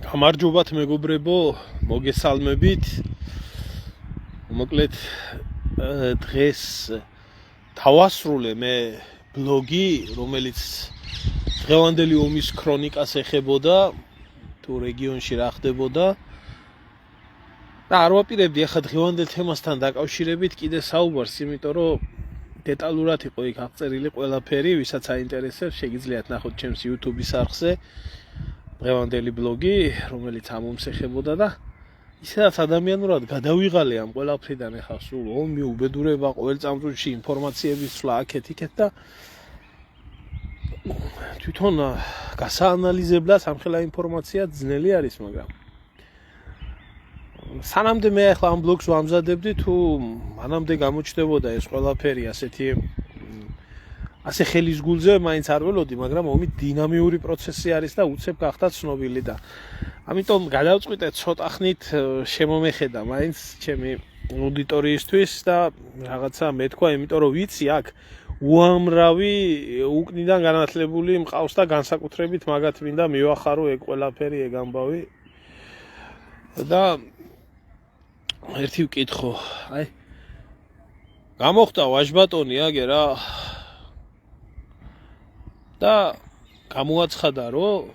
გამარჯობათ მეგობრებო, მოგესალმებით. მოკლედ დღეს დავასრულე მე ბლოგი, რომელიც დღევანდელი ომის ქრონიკას ეხებოდა, თუ რეგიონში რა ხდებოდა. და არ ვაპირებდი ახლა დღევანდელ თემასთან დაკავშირებით კიდე საუბარს, იმიტომ რომ დეტალურად იყო იქ აღწერილი ყველაფერი, ვისაც აინტერესებს, შეგიძლიათ ნახოთ ჩემს YouTube-ის არხზე. დღევანდელი ბლოგი, რომელიც ამ ომს ეხებოდა და ისედაც ადამიანურად გადავიღალე ამ ყველაფრიდან ახლა სულ ომი, უბედურება, ყოველ წამწუთში ინფორმაციების სვლა აქეთ-იქეთ და თვითონ გასაანალიზებლად სამხელა ინფორმაცია ძნელი არის, მაგრამ სანამდე მე ახლა ამ ბლოგს ვამზადებდი, თუ მანამდე გამოჩნდებოდა ეს ყველაფერი ასე ხელის გულზე მაინც არ ველოდი, მაგრამ ომი დინამიური პროცესი არის და უცებ გახდა ცნობილი და ამიტომ გადავწყვიტე ცოტა ხნით შემომეხედა მაინც ჩემი აუდიტორიისთვის და რაღაცა მეთქვა, იმიტომ რომ ვიცი აქ უამრავი უკნიდან განათლებული მყავს და განსაკუთრებით მაგათ მინდა მივახარო ეგ ყველაფერი, ეგ ამბავი და ერთი ვკითხო, გამოხდა ვაჟბატონი აგე რა და გამოაცხადა, რომ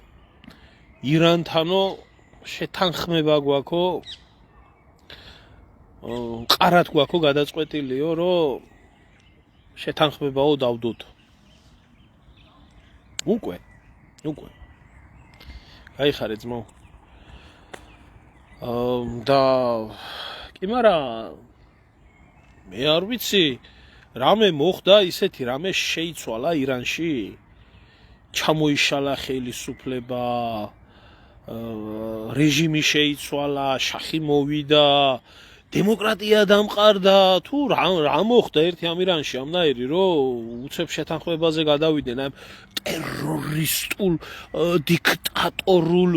ირანთანო შეთანხმება გვაქვს, მყარად გვაქვს გადაწყვეტილიო, რომ შეთანხმებაო დავდოთ. უკვე. გაიხარე ძმო. და კი მარა მე არ ვიცი, რამე მოხდა ისეთი, რამე შეიცვალა ირანში? ჩამოიშალა ხელისუფლება, რეჟიმი შეიცვალა, შახი მოვიდა, დემოკრატია დამყარდა, თუ რა მოხდა ერთი ამ ირანში ამნაირი, რომ უცებ შეთანხმებაზე გადავიდნენ ამ ტერორისტულ, დიქტატორულ,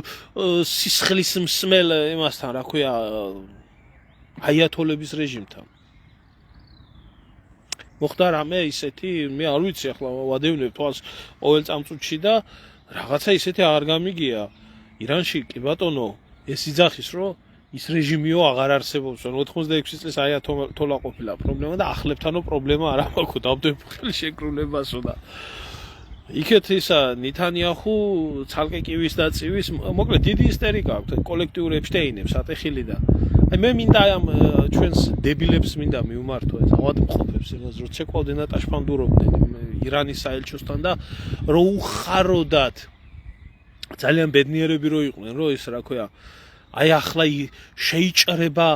სისხლის მსმელ იმასთან, რა ქვია, აიათოლების რეჟიმთან. მოხდა რამე ისეთი, მე არ ვიცი, ახლა ვადევნებ თვალს ყოველ წამწუთში და რაღაცა ისეთი აღარ გამიგია. ირანში კი ბატონო, ეს იძახის, რომ ის რეჟიმიო აღარ არსებობს, 86 წლის აიათოლა ყოფილა პრობლემა და ახლებთანო პრობლემა არ აქვს დავდებულ შეკრულებასო და იქეთ ისა ნითანიაჰუ ცალკე კივის და წივის, მოკლედ დიდი ისტერიკა აქვს კოლექტიურ ეფშტეინებს ატეხილი და მე მინდა ამ ჩვენს დებილებს მინდა მივმართო ეს ავადმყოფებს, იმას რომ ცეკვავდნენ და ტაშფანდურობდნენ ირანის საელჩოსთან და რომ უხაროდათ ძალიან ბედნიერები რო იყვნენ, რომ ეს რა ქვია, აი ახლა შეიჭრება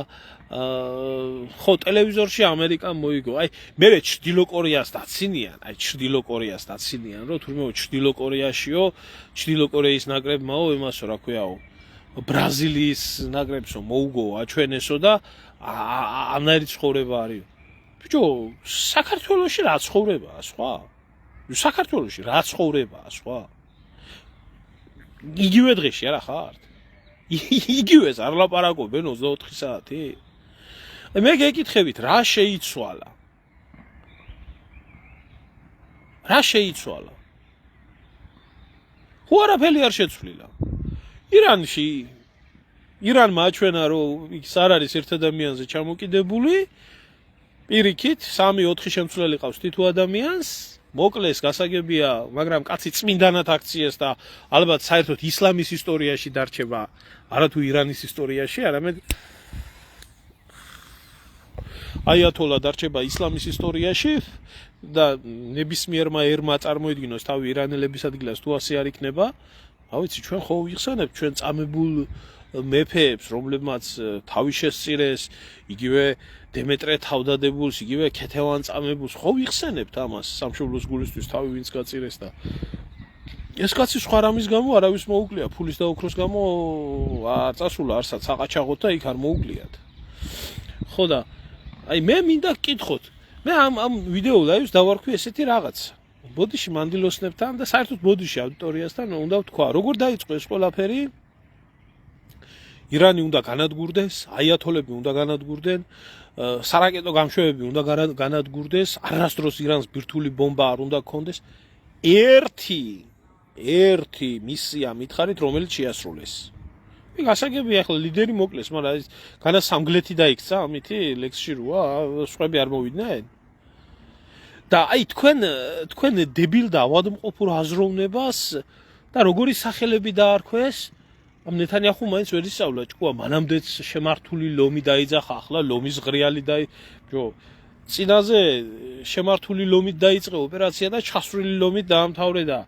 ხო ტელევიზორში ამერიკამ მოიგო. აი მერე ჩრდილო კორეას დაცინიან, რომ თურმე ჩრდილო კორეაშიო, ჩრდილო კორეის ნაკრებმაო იმასო რა ქვიაო. ბრაზილიის ნაკრებსო მოუგო აჩვენესო და ამნაირი ცხოვრება არის. ბიჭო, საქართველოში რა ცხოვრებაა სხვა? საქართველოში რა ცხოვრებაა სხვა? იგივე დღეში არა ხართ? იგივეს არ ლაპარაკობენ 24 საათი? მე გეკითხებით, რა შეიცვალა? ხო არაფერი არ შეცვლილა. ირანმა აჩვენა, რომ ის არ არის ერთ ადამიანზე ჩამოკიდებული, პირიქით 3-4 შემცვლელი ყავს თითო ადამიანს, მოკლეს გასაგებია, მაგრამ კაცი წმინდანად აქციეს და ალბათ საერთოდ ისლამის ისტორიაში დარჩება, არათუ ირანის ისტორიაში, არამედ აიათოლა დარჩება ისლამის ისტორიაში და ნებისმიერმა ერმა წარმოიდგინოს თავი ირანელების ადგილას, თუ ასე არ იქნება, ავიცი, ჩვენ ხო ვიხსენებთ ჩვენ წამებულ მეფეებს, რომლებმაც თავი შესწირეს, იგივე დემეტრე თავდადებულს, იგივე ქეთევან წამებულს, ხო ვიხსენებთ ამას, სამშობლოს გულისთვის თავი ვინც გაწირეს და ეს კაცი სხვა რამის გამო არავის მოუკლია, ფულის და ოქროს გამო არ წასულა არსად საყაჩაღოთ და იქ არ მოუკვლიათ. ხო და აი მე მინდა გკითხოთ, მე ამ ვიდეო ლაივს დავარქვი ესეთი რაღაცა. ბოდიში მანდილოსნებთან და საერთოდ ბოდიში აუდიტორიასთან უნდა ვთქვა, როგორ დაიწყო ეს ყველაფერი? ირანი უნდა განადგურდეს, აიათოლები უნდა განადგურდნენ, სარაკეტო გამშვებები უნდა განადგურდეს, არასდროს ირანს ბირთვული ბომბა არ უნდა გქონდეს. ერთი მისია მითხარით, რომელიც შეასრულეს. გასაგებია ახლა ლიდერი მოკლეს, მაგრამ ის განა სამგლეთი დაიქცა ამითი ლექსში როა, სხვები არ მოვიდნენ. და აი თქვენ დებილ და ავადმყოფურ აზროვნებას და როგორი სახელები დაარქვეს, ამ ნეთანიაჰუ მაინც ვერ ისწავლა ჭკუა, მანამდეც შემართული ლომი დაიძახა, ახლა ლომის ღრიალი წინაზე შემართული ლომით დაიწყე ოპერაცია და ჩასვრილი ლომით დაამთავრდა.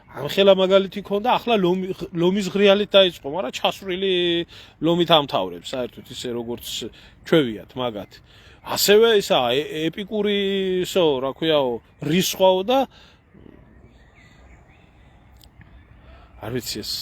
ამხელა მაგალითი ქონდა, ახლა ლომის ღრიალით დაიწყო, მაგრამ ჩასვრილი ლომით ამთავრებს, საერთოდ ისე როგორც ჩვევიათ მაგათ. ასევე ისა ეპიკური რა ქვიაო, რისხვაო და არ ვიცი ეს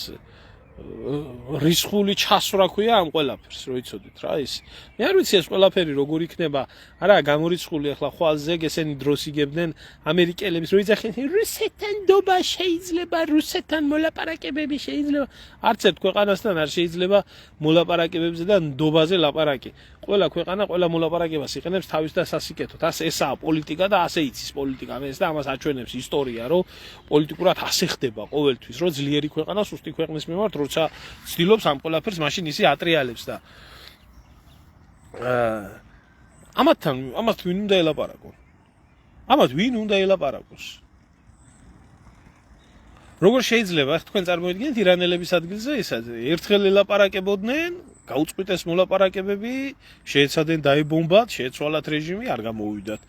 რისხული ჩასვრა ქვია ამ ყველაფერს, რო იცოდით რა ის. მე არ ვიცი ეს ყველაფერი როგორ იქნება, არა გამორიცხული ახლა ხვალ ზეგ ესენი დროს იგებდნენ ამერიკელებს, რო იძახენ რუსეთთან დობა შეიძლება, რუსეთთან მოლაპარაკებები შეიძლება. არც ერთ ქვეყანასთან არ შეიძლება მოლაპარაკებებზე და ნდობაზე ლაპარაკი. ყველა ქვეყანა ყველა მოლაპარაკებას იყენებს თავის და სასიკეთოდ. ესაა პოლიტიკა და ასე იცის პოლიტიკა. მე ეს და ამას აჩვენებს ისტორია, რომ პოლიტიკურად ასე ხდება ყოველთვის, რომ ძლიერი ქვეყანა სუსტი ქვეყნის მიმართ როცა ცდილობს ამ ყველაფერს, მაშინ ისე ატრიალებს და ამათ ვინ უნდა ელაპარაკო? ამათ ვინ უნდა ელაპარაკოს? როგორ შეიძლება თქვენ წარმოიდგინეთ ირანელების ადგილზე ისა ერთხელ ელაპარაკებოდნენ, გაუწყვიტეს მოლაპარაკებები, შეეცადენ დაებომბათ, შეეცვალათ რეჟიმი, არ გამოვიდათ.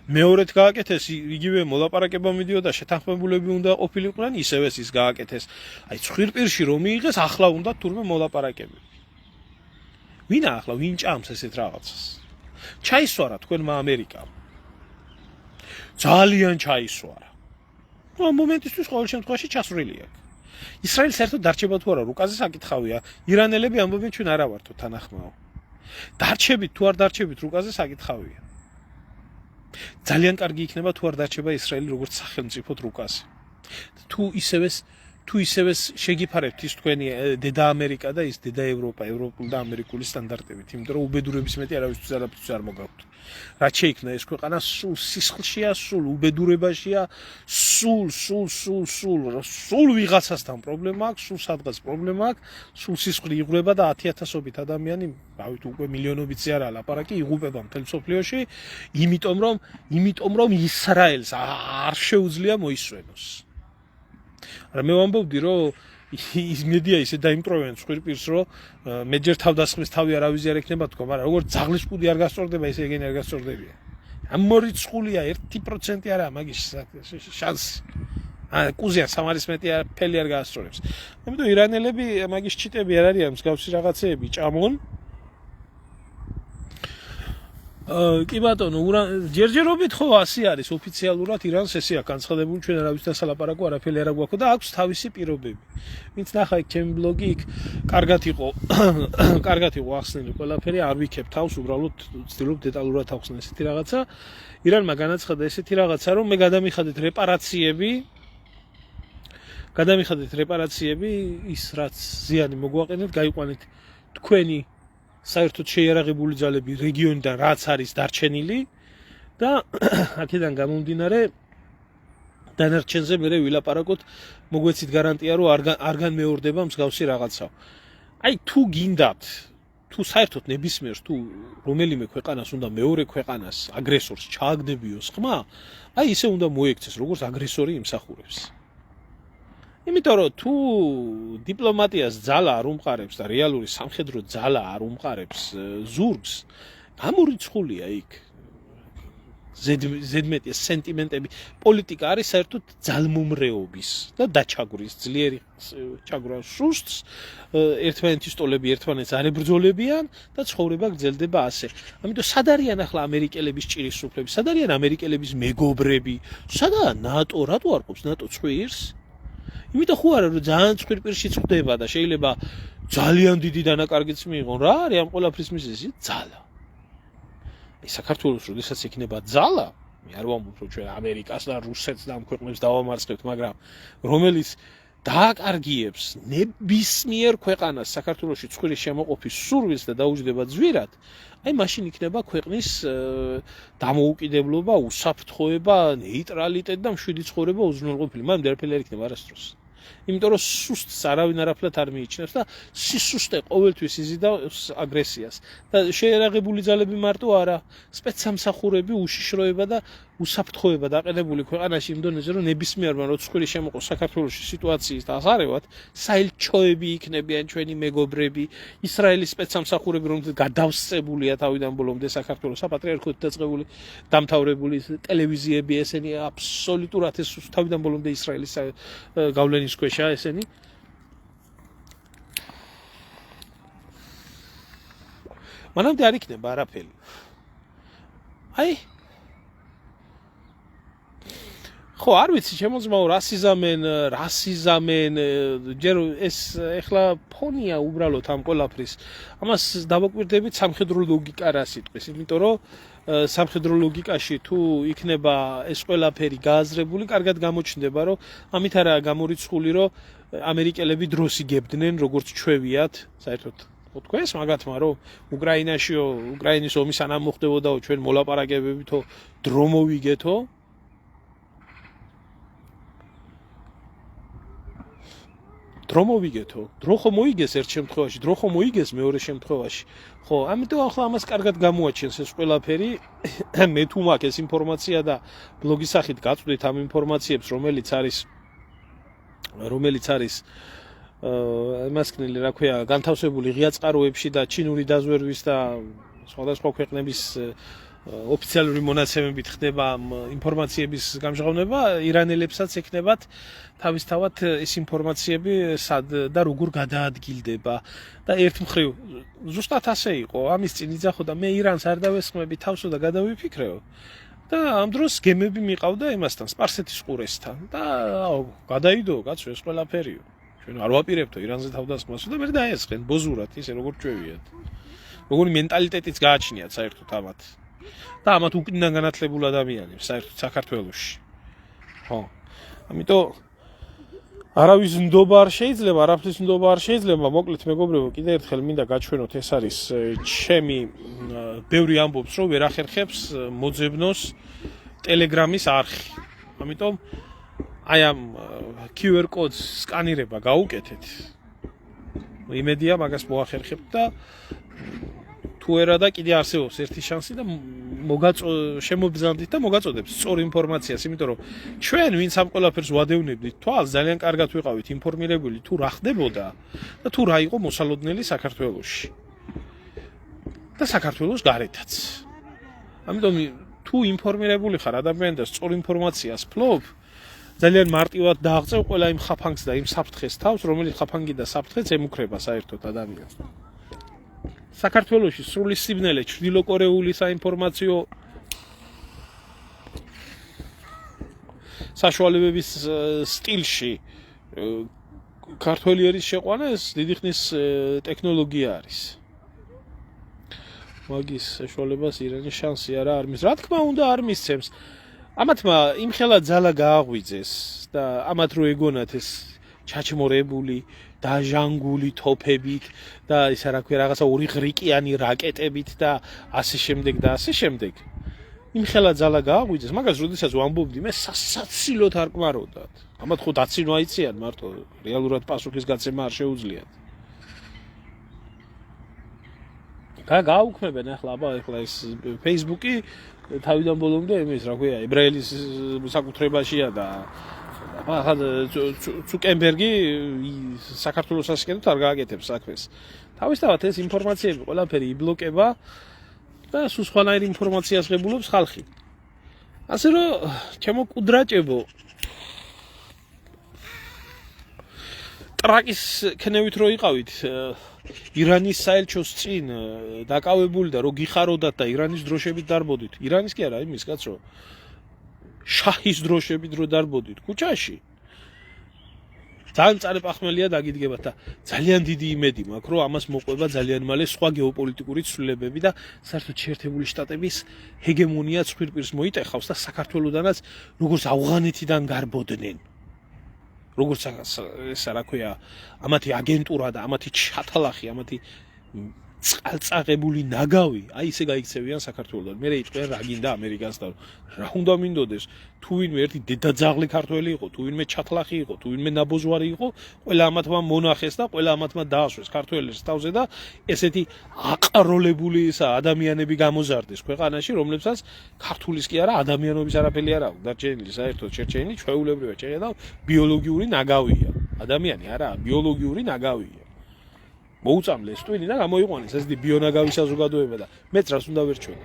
მეორედ გააკეთეს იგივე მოლაპარაკება მიდიოდა, შეთანხმებულები უნდა ყოფილიყვნენ, ისევე ის გააკეთეს. აი ცხვირპირში რომ მიიღეს, ახლა უნდა თურმე მოლაპარაკებები. ვინა ახლა ვინ ჭამს ესეთ რაღაცას? ჩაისვარა თქვენმა ამერიკამ. ძალიან ჩაისვარა. ამ მომენტისთვის ყოველ შემთხვევაში ჩასვრილი აქვს. ისრაელს საერთოდ დარჩება თუ არა, რუკაზე საკითხავია. ირანელები ამბობენ ჩვენ არა ვართო თანახმაო. დარჩებით თუ არ დარჩებით რუკაზე საკითხავია. ძალიან კარგი იქნება თუ არ დარჩება ისრაელი როგორც სახელმწიფოდ რუკაზე. თუ ისევე შეგიფარებთ ის თქვენი დედა ამერიკა და ის დედა ევროპა, ევროპული და ამერიკული სტანდარტებით, იმიტომ რომ უბედურების მეტი არავისთვის არაფერს არ მოგაქვთ. რაც შეიქმნა ეს ქვეყანა სულ სისხლშია, სულ უბედურებაშია, სულ ვიღაცასთან პრობლემა აქვს, სულ სადღაც პრობლემა აქვს, სულ სისხლი იღვრება და 10,000-ობით ადამიანი, რავით უკვე მილიონობითზე არა ლაპარაკი, იღუპება მთელ მსოფლიოში, იმიტომ რომ ისრაელს არ შეუძლია მოისვენოს. არა მე ვამბობდი რომ მედია ისე დაიმპროვებენ ცხვირპირს რომ მე ჯერ თავდასხმის თავი არავის არ ექნება თქო, მაგრამ როგორც ძაღლის კუდი არ გასწორდება, ისე ეგენი არ გასწორდებია. ამ მორიცხულია 1% არა მაგის შანსი. კუზიან სამარის მეტი ფელი არ გაასწორებს. ამიტომ ირანელები მაგის ჩიტები არ არიან, მსგავსი რაღაცეები ჭამონ. კი ბატონო, ჯერჯერობით ხო ასე არის ოფიციალურად ირანს ესე აქვს განცხადებული, ჩვენ არავის დასალაპარაკო არაფერი არ გვაქვს და აქვს თავისი პირობები. ვინც ნახა იქ ჩემი ბლოგი იქ კარგად იყო ახსნილი ყველაფერი, არ ვიქებ თავს, უბრალოდ ვცდილობ დეტალურად ახსნე ესეთი რაღაცა. ირანმა განაცხადა ესეთი რაღაცა, რომ მე გადამიხადეთ რეპარაციები, ის რაც ზიანი მოგვაყენეთ, გაიყვანეთ თქვენი საერთოდ შეიარაღებული ძალები რეგიონიდან რაც არის დარჩენილი და აქედან გამომდინარე დანარჩენზე მე ვილაპარაკოთ, მოგვეცით გარანტია რომ არ განმეორდება მსგავსი რაღაცა. აი თუ გინდათ, თუ საერთოდ ნებისმიერს თუ რომელიმე ქვეყანას უნდა მეორე ქვეყანას აგრესორს ჩააგდებიოს ხმა, აი ისე უნდა მოექცეს როგორც აგრესორი იმსახურებს. იმიტომ რომ თუ დიპლომატიას ძალა არ უმყარებს და რეალური სამხედრო ძალა არ უმყარებს ზურგს, გამორიცხულია იქ. ზედმეტია სენტიმენტები, პოლიტიკა არის საერთოდ ძალმომრეობის და დაჩაგვრის, ძლიერი ჩაგვრა სუსტს, ერთმანეთის სტოლები ერთმანეთს არ ებრძოლებიან და ცხოვრება გრძელდება ასე. ამიტომ სად არიან ახლა ამერიკელების ჭირისუფლები, სად არიან ამერიკელების მეგობრები, სადაა ნატო, რატო არ ყოფს ნატო ცხვირს? იმიტომ ხო არა რომ ძალიან ცხვირპირში წვდება და შეიძლება ძალიან დიდი დანაკარგიც მიიღონ, რა არის ამ ყველაფრის მიზეზი? ძალა. აი საქართველოს როდესაც იქნება ძალა, მე არ ვამბობ რომ ჩვენ ამერიკას და რუსეთს და ამ ქვეყნებს დავამარცხებთ, მაგრამ რომელიც დააკარგიებს ნებისმიერ ქვეყანას საქართველოში ცხვირის შემოყოფის სურვილს და დაუჯდება ძვირად, აი მაშინ იქნება ქვეყნის დამოუკიდებლობა, უსაფრთხოება, ნეიტრალიტეტი და მშვიდი ცხოვრება უზრუნველყოფილი. მანამდე არაფერი არ იქნება არასდროს. იმიტომ რომ სუსტს არავინ არაფრად არ მიიჩნევს და სისუსტე ყოველთვის იზიდავს აგრესიას. და შეერაღებული ძალები მარტო არა, სპეცსამსახურები, უშიშროება და უსაფრთხოება დაყენებული ქვეყანაში იმ დონეზე, რომ ნებისმიერმა როცხილი შემოყოს საქართველოში სიტუაციის დახარევად, საელჩოები იქნებიან ჩვენი მეგობრები, ისრაელის სპეცსამსახურები, რომელთაც გადავსწებულია თავიდან ბოლომდე საქართველოს საპატრიარქოთი დაწყებული, დამთავრებული ტელევიზიები, ესენი აბსოლუტურად ეს თავიდან ბოლომდე ისრაელის გავლენის ქვეშაა ესენი. მანამდე არ იქნება არაფერი. აი ხო, არ ვიცი, შემოძმაო რასიზამენ, ჯერ ეს ეხლა ფონია უბრალოდ ამ ყველაფრის. ამას დავაკვირდებით სამხედრო ლოგიკა რა სიტყვის, იმიტომ რომ სამხედრო ლოგიკაში თუ იქნება ეს ყველაფერი გააზრებული, კარგად გამოჩნდება, რომ ამით არაა გამორიცხული, რომ ამერიკელები დროს იგებდნენ, როგორც ჩვევიათ, საერთოდ თქვენს მაგათმა, რომ უკრაინის ომის სანამ მოხდებოდაო ჩვენ მოლაპარაკებებითო დრო მოვიგეთო. დრო მოვიგეთო, დრო ხო მოიგეს ერთ შემთხვევაში, დრო ხო მოიგეს მეორე შემთხვევაში. ხო, ამიტომ ახლა ამას კარგად გამოაჩენს ეს ყველაფერი. მე თუ მაქვს ეს ინფორმაცია და ბლოგის სახით გაწვდით ამ ინფორმაციებს, რომელიც არის მასკნელი, რა ქვია, განთავსებული ღია წყაროებში და ჩინური დაზვერვის და სხვადასხვა ქვეყნების ოფიციალური მონაცემებით ხდება ინფორმაციების გამჟღავნება, ირანელებსაც ექნებათ თავისთავად ეს ინფორმაციები სად და როგორ გადაადგილდება. და ერთ მხრივ ზუსტად ასე იყო, ამის წინ იძახო და მე ირანს არ დავესხმები თავსო და გადავიფიქრეო. და ამ დროს გემები მიყავდა იმასთან, სპარსეთის ყურესთან და გადაიდო კაცო ეს ყველაფერიო. ჩვენ არ ვაპირებთო ირანზე თავდასხმას და მე დაესხენ ბოზურად ისე როგორ ჩვევიათ. როგორი მენტალიტეტიც გააჩნიათ საერთოდ ამათ. და ამათ უკნიდან განათლებულ ადამიანებს საერთოდ საქართველოში. ხო. ამიტომ არავის ნდობა არ შეიძლება, არაფრის ნდობა არ შეიძლება. მოკლედ მეგობრებო, კიდე ერთხელ მინდა გაჩვენოთ, ეს არის ჩემი ბევრი ამბობს, რომ ვერ ახერხებს მოძებნოს ტელეგრამის არხი. ამიტომ აი ამ QR კოდს სკანირება გაუკეთეთ. იმედია მაგას მოახერხებთ და თუ არა და კიდე არსებობს ერთი შანსი და შემობრძანდით და მოგაწოდებს სწორ ინფორმაციას, იმიტომ რომ ჩვენ ვინც ამ ყველაფერს ვადევნებდით თვალს, ძალიან კარგად ვიყავით ინფორმირებული თუ რა ხდებოდა და თუ რა იყო მოსალოდნელი საქართველოში და საქართველოს გარეთაც. ამიტომ თუ ინფორმირებული ხარ ადამიანი და სწორ ინფორმაციას ფლობ, ძალიან მარტივად დააღწევ ყველა იმ ხაფანგს და იმ საფრთხეს თავს, რომელიც ხაფანგი და საფრთხეც ემუქრება საერთოდ ადამიანს. საქართველოში სრული სიბნელე ჩრდილოკორეული საინფორმაციო საშუალებების სტილში ქართველი ერის შეყვანა ეს დიდი ხნის ტექნოლოგია არის. მაგის საშუალებას ირანის შანსი არ მის. რა თქმა უნდა არ მისცემს. ამათმა იმხელა ძალა გააღვიძეს და ამათ რო ეგონათ ეს ჩაჩმორებული დაჟანგული თოფებით და ისა რა ქვია რაღაცა ორი ღრიკიანი რაკეტებით და ასე შემდეგ და ასე შემდეგ. იმხელა ძალა გააღვიძეს, მაგას როდესაც ვამბობდი, მე სასაცილოდ არ კმაროდათ. ამათ ხო დაცინვა აიციან მარტო, რეალურად პასუხის გაცემა არ შეუძლიათ. გააუქმებენ ახლა ეს Facebook-ი თავიდან ბოლომდე იმის რა ქვია, ებრაელის საკუთრებაშია და ახლა ცუკენბერგი საქართველოს ასკენოთ არ გააკეთებს საქმეს. თავისთავად ეს ინფორმაციები ყველაფერი იბლოკება და სულ სხვანაირი ინფორმაციას ღებულობს ხალხი. ასე რომ ჩემო კუდრაჭებო ტრაკის ქნევით რო იყავით ირანის საელჩოს წინ დაკავებული და რო გიხაროდათ და ირანის დროშებით დარბოდით. ირანის კი არა, იმის კაცო შაჰის დროშებით რო დარბოდით ქუჩაში. ძალიან წარეპახმელია დაგიდგებათ და ძალიან დიდი იმედი მაქვს, რომ ამას მოყვება ძალიან მალე სხვა გეოპოლიტიკური ცვლილებები და საერთოდ შეერთებული შტატების ჰეგემონიაც ხwirpirს მოიტეხავს და საქართველოსდანაც როგორც ავღანეთიდან გარბოდნენ. როგორც ესა რა ქვია, ამათი აგენტურა და ამათი ჩათალახი, ამათი წყალწაღებული ნაგავი, აი ესე გაიქცევიან საქართველოსთან. მე იყვნენ რა გინდა ამერიკასთან. რა უნდა მინდოდეს? თუ ვინმე ერთი დედაძაღლი ქართველი იყო, თუ ვინმე ჩათლახი იყო, თუ ვინმე ნაბოძვარი იყო, ყველა ამათმა მონახეს და ყველა ამათმა დაასვეს ქართველებს თავზე და ესეთი აყროლებული ადამიანები გამოზარდეს ქვეყანაში, რომლებსაც ქართულის კი არა, ადამიანობის არაფერი არ აქვს. დარჩენილი საერთოდ შერჩენილი ჩვეულებრივად შეხედავ ბიოლოგიური ნაგავია. ადამიანი არა, ბიოლოგიური ნაგავია. მოუწამლეს ტვინი და გამოიყვანეს ესეთი ბიონაგავის საზოგადოება და მეც რას უნდა ვერჩვენ.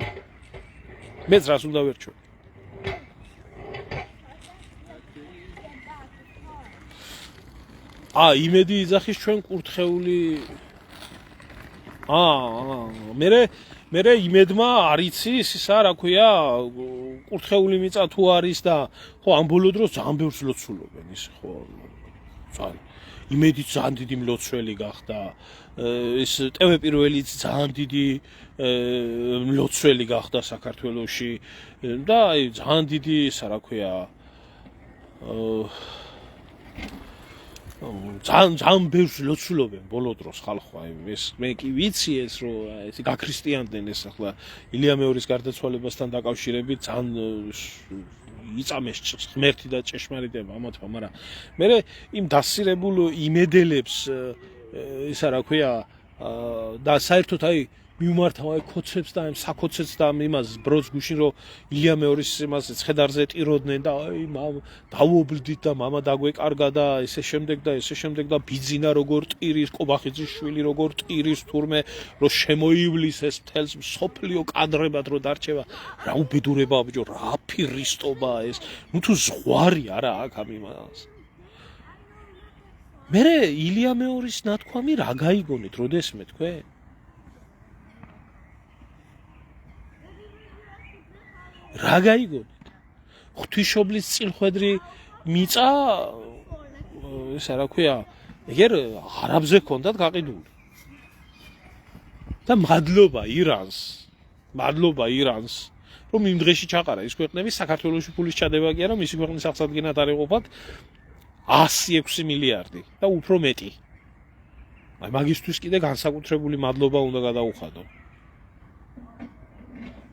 იმედი იძახის ჩვენ კურთხეული მე იმედმა არ იცის ისა რა ქვია კურთხეული მიწა თუ არის და ხო ამ ბოლო დროს ძალიან ბევრს ლოცულობენ ის ხო ძალიან იმედი ძალიან დიდი მლოცველი გახდა ეს ტევე პირველიც ძალიან დიდი მლოცველი გახდა საქართველოში და აი ძალიან დიდი ისა რა ქვია ძალიან ბევრს ლოცულობენ ბოლო დროს ხალხო ეს მე კი ვიცი ეს რომ ეს გაქრისტიანდნენ ეს ახლა ილია მეორის გარდაცვალებასთან დაკავშირებით ძალიან იწამეს ღმერთი და ჭეშმარიტება ამათმა მაგრამ მე იმ დასირებულ იმედელებს ისა რა ქვია და საერთოდ აი მიმართავ აი ქოცებს და ამ საკოცებს და იმას ბროც გუშინ რომ ილია მეორის იმას ცხედარზე ტიროდნენ და აი დავობლდით და მამა დაგვეკარგა და ესე შემდეგ და ბიძინა როგორ ტირის ყობახიძის შვილი როგორ ტირის თურმე რომ შემოივლის ეს მთელს სოფლიო კადრებად რომ დარჩება რა უბედურებაა ბიჭო რა ფირისტობაა ეს ნუ თუ ზღვარი არა აქ ამ იმას მე ილია მეორის ნათქვამი რა გაიგონეთ როდესმე თქვენ რა გაიგონეთ ღვთისმშობლის წილხვედრი მიწა ესა რა ქვია ეგერ არაბზე ჰქონდათ გაყიდული და მადლობა ირანს რომ იმ დღეში ჩაყარა ის ქვეყნები საქართველოში ფულის ჩადება კი არა მისი ქვეყნის აღსადგენად არ ეყოფათ 106 მილიარდი და უფრო მეტი აი მაგისთვის კიდე განსაკუთრებული მადლობა უნდა გადაუხადო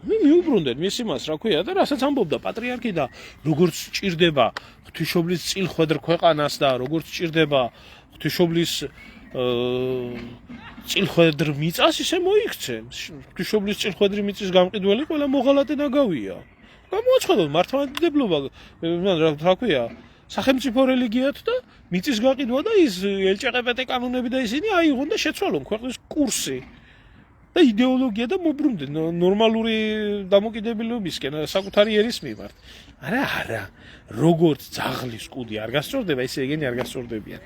მიუბრუნდეთ მის იმას რა ქვია და რასაც ამბობდა პატრიარქი და როგორც ჭირდება ღვთისმშობლის წილხვედრ ქვეყანას და როგორც ჭირდება ღვთისმშობლის წილხვედრ მიწას ისე მოიქცენ ღვთისმშობლის წილხვედრი მიწის გამყიდველი ყველა მოღალატე ნაგავია გამოაცხადოთ მართლმადიდებლობა რა ქვია სახელმწიფო რელიგიათ და მიწის გაყიდვა და ის ელჭყპტ კანონები და ისინი აიღონ და შეცვალონ ქვეყნის კურსი და იდეოლოგია და მოbrunდენ ნორმალური დამოკიდებულებისკენ საკუთარი ერის მიმართ. არა, როგორც ძაღლის კუდი არ გასწორდება, ისე ეგენი არ გასწორდებიან.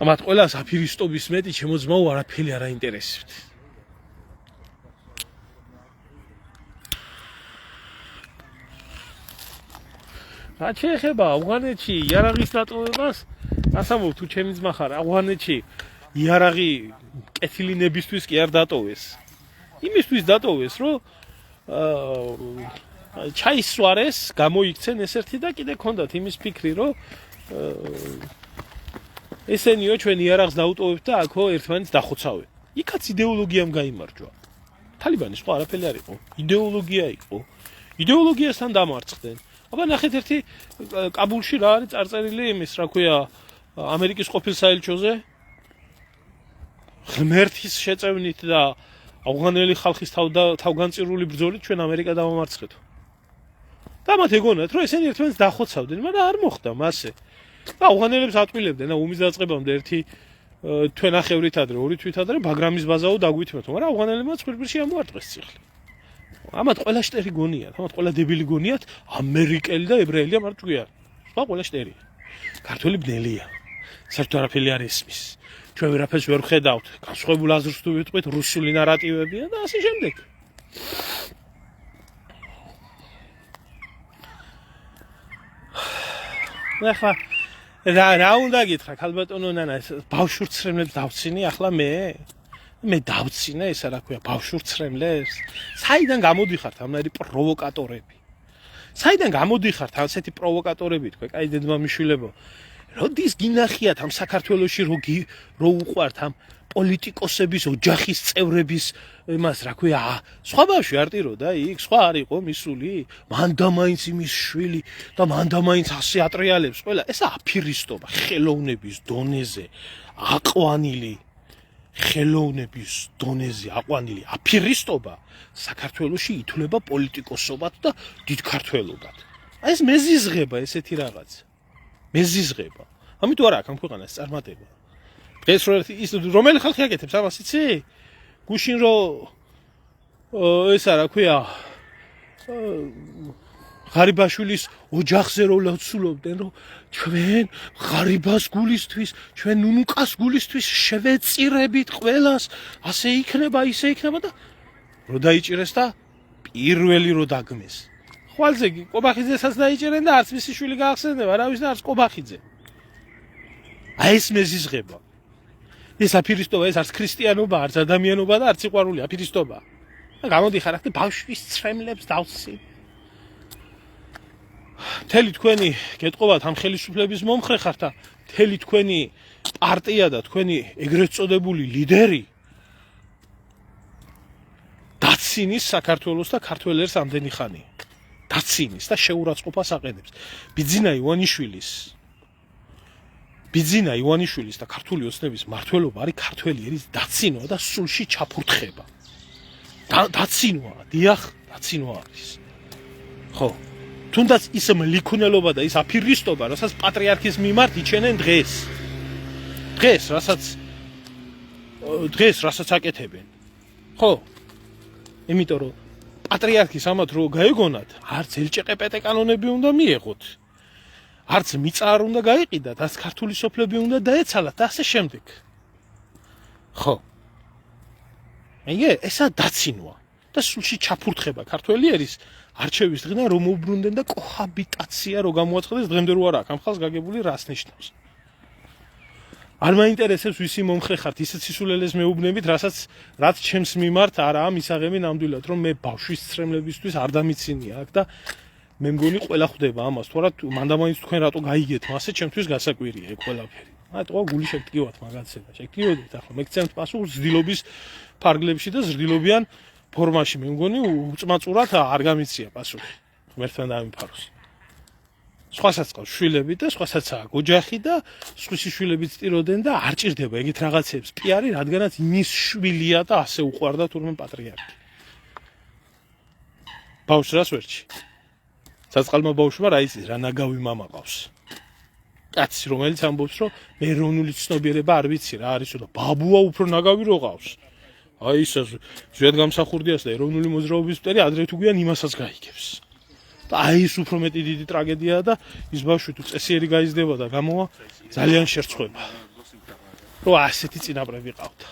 ამათ ყველას აფირისტობის მეტი ჩემო ძმაო არაფერი არ აინტერესებთ. რა შეეხება ავღანეთში იარაღის დატოვებას, გასამოვ თუ ჩემი ძმა ხარ, ავღანეთში იარაღი კეთილინებისთვის კი არ დატოვეს. იმისთვის დატოვეს, რომ ჩაისვარეს, გამოიქცენ ესერთი და კიდე ქონდათ იმის ფიქრი, რომ ესენიო ჩვენ იარაღს დაუტოვებთ და აქო ერთმანეთს დახოცავენ. იქაც იდეოლოგიამ გაიმარჯვა. თალიბანის ხო არაფერი არ იყო. იდეოლოგია იყო. იდეოლოგიასთან დამარცხდნენ. აბა ნახეთ ერთი კაბულში რა არის წარწერილი იმის, რა ქვია, ამერიკის ყოფილ საელჩოზე ღმერთის შეწევნით და ავღანელი ხალხის თავგანწირული ბრძოლით ჩვენ ამერიკა დავამარცხეთო. და მათ ეგონათ, რომ ესენი ერთმანეთს დახოცავდნენ, მაგრამ არ მოხდა მასე. და ავღანელებს ატყვილებდნენ და ომის დაწყებამდე ერთი თვენახევრით ადრე, ორი თვით ადრე ბაგრამის ბაზაო დაგვითმეთო, მაგრამ ავღანელებმა ცხვირპირში ამოარტყეს ციხე. ამათ ყველა შტერი გონიათ, ამათ ყველა დებილი გონიათ, ამერიკელი და ებრაელია მარჯვე არ. სხვა ყველა შტერია. ქართველი ბნელია. საერთოდ არაფერი არ ესმის. ჩვენ ვერაფერს ვერ ვხედავთ. განსხვავებულ აზრს თუ ვიტყვით, რუსული ნარატივებია და ასე შემდეგ. ახლა რა უნდა გითხრა, ქალბატონო ნანა, ბავშვურ ცრემლებს დავცინი ახლა მე დავცინე ესა რა ქვია, ბავშვურ ცრემლებს? საიდან გამოდიხართ ამნაირი პროვოკატორები? საიდან გამოდიხართ ასეთი პროვოკატორები თქვენ, კაი დედმამიშვილებო? როდის გინახიათ ამ საქართველოში რო უყვართ ამ პოლიტიკოსების ოჯახის წევრების იმას რა ქვია სხვა ბავშვი არ ტიროდა იქ სხვა არ იყო მისული მან და მაინც იმის შვილი და მან და მაინც ასე ატრიალებს ყველა ესა აფირისტობა ხელოვნების დონეზე აყვანილი ხელოვნების დონეზე აყვანილი აფირისტობა საქართველოში ითვლება პოლიტიკოსობად და დიდქართველობად აი ეს მეზიზღება ესეთი რაღაც მეზიზღება ამიტომ არა აქ ამ ქვეყანას წარმატება დღეს ის რომელი ხალხი აკეთებს ამას იცი გუშინ რო ესა რა ქვია ღარიბაშვილის ოჯახზე რო ლოცულობდნენ რომ ჩვენ ღარიბას გულისთვის ჩვენ ნუნუკას გულისთვის შევეწირებით ყველას ასე იქნება ისე იქნება და რო დაიჭირეს და პირველი რო დაგმეს ხვალზე ყობახიძესაც დაიჭირენ და არც მისი შვილი გაახსენდება არავის და არც ყობახიძე აი ეს მეზიზღება ეს აფირისტობა ეს არც ქრისტიანობა არც ადამიანობა და არც სიყვარული აფირისტობა და გამოდიხარ ახლა ბავშვის ცრემლებს დავსი მთელი თქვენი გეტყობათ ამ ხელისუფლების მომხრე ხართ და მთელი თქვენი პარტია და თქვენი ეგრეთ წოდებული ლიდერი დაცინის საქართველოს და ქართველებს ამდენი ხანი დაცინის და შეურაცხყოფას აყენებს ბიძინა ივანიშვილის და ქართული ოცნების მმართველობა არის ქართველი ერის დაცინვა და სულში ჩაფურთხება დაცინვა დიახ დაცინვა არის ხო თუნდაც ის მლიქუნელობა და ის აფირისტობა რასაც პატრიარქის მიმართ იჩენენ დღეს რასაც აკეთებენ ხო იმიტომ რომ პატრიარქის ამათ რო გაეგონათ არც ელჭყპტ კანონები უნდა მიეღოთ არც მიწა არ უნდა გაიყიდათ არც ქართული სოფლები უნდა დაეცალათ და ასე შემდეგ ხო ესა დაცინვა და სულში ჩაფურთხება ქართველი ერის არჩევის დღიდან რომ უბრუნდნენ და კოჰაბიტაცია რო გამოაცხადეს დღემდე რო არ აქვს ამ ხალხს გაგებული რას ნიშნავს არ მაინტერესებს ვისი მომხრე ხართ ისეთ სისულელეს მეუბნებით რაც ჩემს მიმართ არაა მისაღები ნამდვილად რომ მე ბავშვის ცრემლებისთვის არ დამიცინია აქ და მე მგონი ყველა ხვდება ამას თორად მანდამაინც თქვენ რატო გაიგეთ მასე ჩემთვის გასაკვირია ეგ ყველაფერი მარტო გული შეგტკივათ მაგაცე და შეგტკივოდით ახლა მეკცემთ პასუხს ზრდილობის ფარგლებში და ზრდილობიან ფორმაში მე მგონი უწმაწურად არ გამიცია პასუხი ღმერთთან დამიფაროს სხვასაც ყავს შვილები და სხვაცაცაა ოჯახი და სხვისი შვილებიც ტიროდნენ და არ ჭირდება ეგეთ რაღაცებს პიარი რადგანაც იმის შვილია და ასე უყვარდა თურმე პატრიარქი ბავშვს რას ვერჩი საწყალმა ბავშვმა რა იცის რა ნაგავი მამა ყავს კაცი რომელიც ამბობს რომ მე ეროვნული ცნობიერება არ ვიცი რა არისო და ბაბუა უფრო ნაგავი რო ყავს აი ისე ზედ გამსახურდიას და ეროვნული მოძრაობის მტერი ადრე თუ გვიან იმასაც გაიგებს და აი ის უფრო მეტი დიდი ტრაგედიაა და ის ბავშვი თუ წესიერი გაიზრდება და გამოვა ძალიან შერცხვება რომ ასეთი წინაპრები ყავდა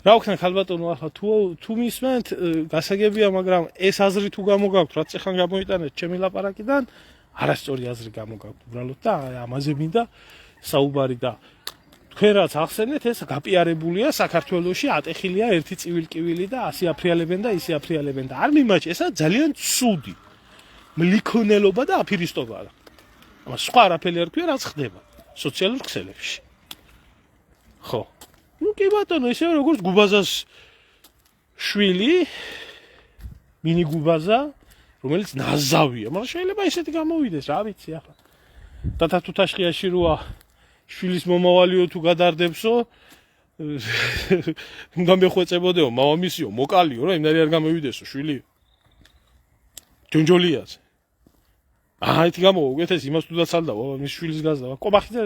რა ვქნა ხალბატონო ახლა თუ მისმენთ გასაგებია მაგრამ ეს აზრი თუ გამოგაქვთ რაც ეხან გამოიტანეთ ჩემი ლაპარაკიდან არასწორი აზრი გამოგაქვთ უბრალოდ და ამაზე მინდა საუბარი და თქვენ რაც ახსენეთ ეს გაპიარებულია საქართველოში ატეხილია ერთი წივილკივილი და ასე აფრიალებენ და ისე აფრიალებენ და არ მიმაჩ ესა ძალიან ცუდი მლიქონელობა და აფირისტობაა ამას სხვა არაფერი არ ქვია რაც ხდება სოციალურ ქსელებში ხო ну კი ბატონო ისე როგორც გუბაზას შვილი მინი გუბაზა რომელიც ნაზავია მაგრამ შეიძლება ისეთი გამოვიდეს რა ვიცი ახლა და თუთაშხიაში როა შვილის მომავალიო თუ გადარდებსო უნდა მეხვეწებოდეო მამამისიო მოკალიო რა იმდარი არ გამოვიდესო შვილი ჯონჯოლიაზე აიტი გამოვა უკეთეს იმას თუ დაცალდა მის შვილის გაზდა ყობახიძე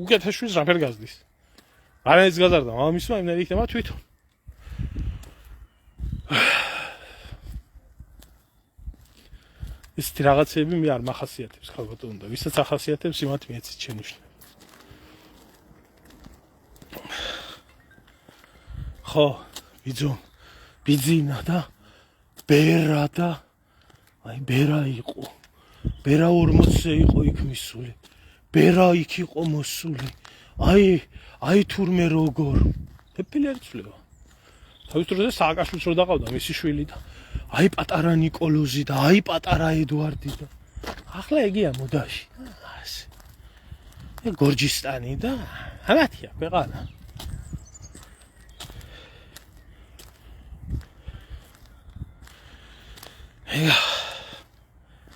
უკეთეს შვილს რაფერ გაზდის არაიც გაზარდა მამამისმა იმდარი იქნება თვითონ ეს რაღაცები მე არ მახასიათებს ხალბატონო და ვისაც ახასიათებს იმათ მიეცით შენიშნე ხო ბიძინა და ბერა და აი ბერა იყო ბერა 40-ზე იყო იქ მისული ბერა იქ იყო მოსული აი თურმე როგორ ფეფილი არ იცვლება თავის დროზე სააკაშვილს რო დაყავდა მისი შვილი და აი პატარა ნიკოლოზი და აი პატარა ედვარდი და ახლა ეგია მოდაში. ასე. გორჯისტანი და ამათია ქვეყანა.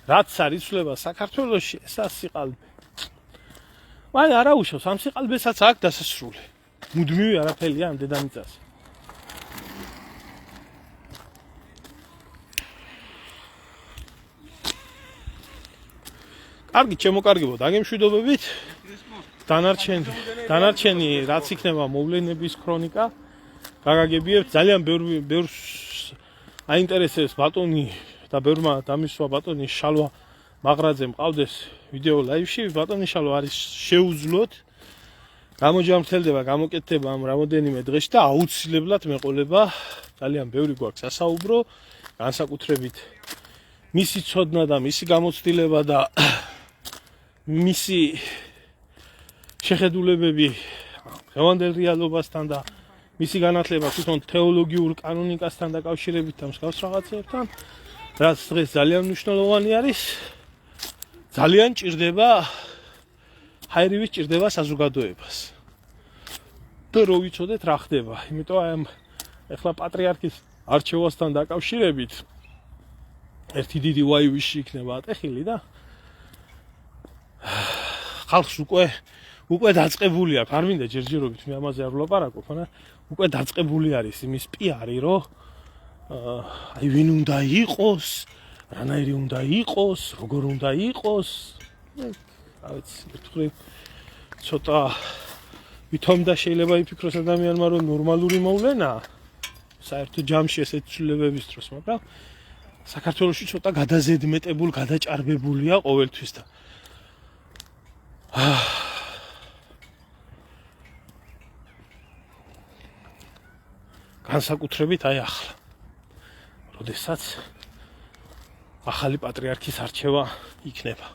რაც არის ცვლება საქართველოში, ესა სიყალბე. ვაი არა უშავს, ამ სიყალბესაც აქვს დასასრული. მუდმივი არაფერია ამ დედამიწაზე. კარგი, ჩემო კარგებო, დაგემშვიდობებით. დანარჩენი რაც იქნება მოვლენების ქრონიკა, გაგაგებიებთ, ძალიან ბევრს აინტერესებს ბატონი და ბევრმა დამისვა ბატონი შალვა მაღრაძე მყავდეს ვიდეო ლაივში. ბატონი შალვა არის შეუძლოთ, გამოჯამრთელდება, გამოკეთდება ამ რამოდენიმე დღეში და აუცილებლად მეყოლება. ძალიან ბევრი გვაქვს სასაუბრო, განსაკუთრებით მისი ცოდნა და მისი გამოცდილება და მისი შეხედულებები დღევანდელ რეალობასთან და მისი განათლება თვითონ თეოლოგიურ კანონიკასთან დაკავშირებით და მსგავს რაღაცებთან, რაც დღეს ძალიან მნიშვნელოვანი არის. ძალიან ჭირდება ჰაერივით ჭირდება საზოგადოებას. და რო ვიცოდეთ რა ხდება, იმიტომ აი ამ ეხლა პატრიარქის არჩევასთან დაკავშირებით ერთი დიდი ვაივიში იქნება ატეხილი და ხალხს უკვე დაწყებული აქვს, არ მინდა ჯერჯერობით მე ამაზე არ ვლაპარაკობ, მაგრამ უკვე დაწყებული არის იმის პიარი, რომ აი ვინ უნდა იყოს, რანაირი უნდა იყოს, როგორ უნდა იყოს. რა ვიცი, ერთხელ ცოტა ვითომ და შეიძლება იფიქროს ადამიანმა, რომ ნორმალური მოვლენაა საერთო ჯამში ესეთ ცვლილებების დროს, მაგრამ საქართველოში ცოტა გადაზედმეტებულ, გადაჭარბებულია ყოველთვის და განსაკუთრებით აი ახლა, როდესაც ახალი პატრიარქის არჩევა იქნება.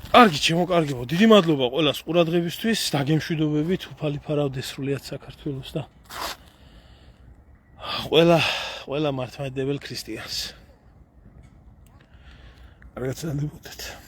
კარგი, ჩემო კარგებო, დიდი მადლობა ყველას ყურადღებისთვის, დაგემშვიდობებით, უფალი ფარავდეს სრულიად საქართველოს და ყველა მართლმადიდებელ ქრისტიანს. კარგად წადებოდეთ.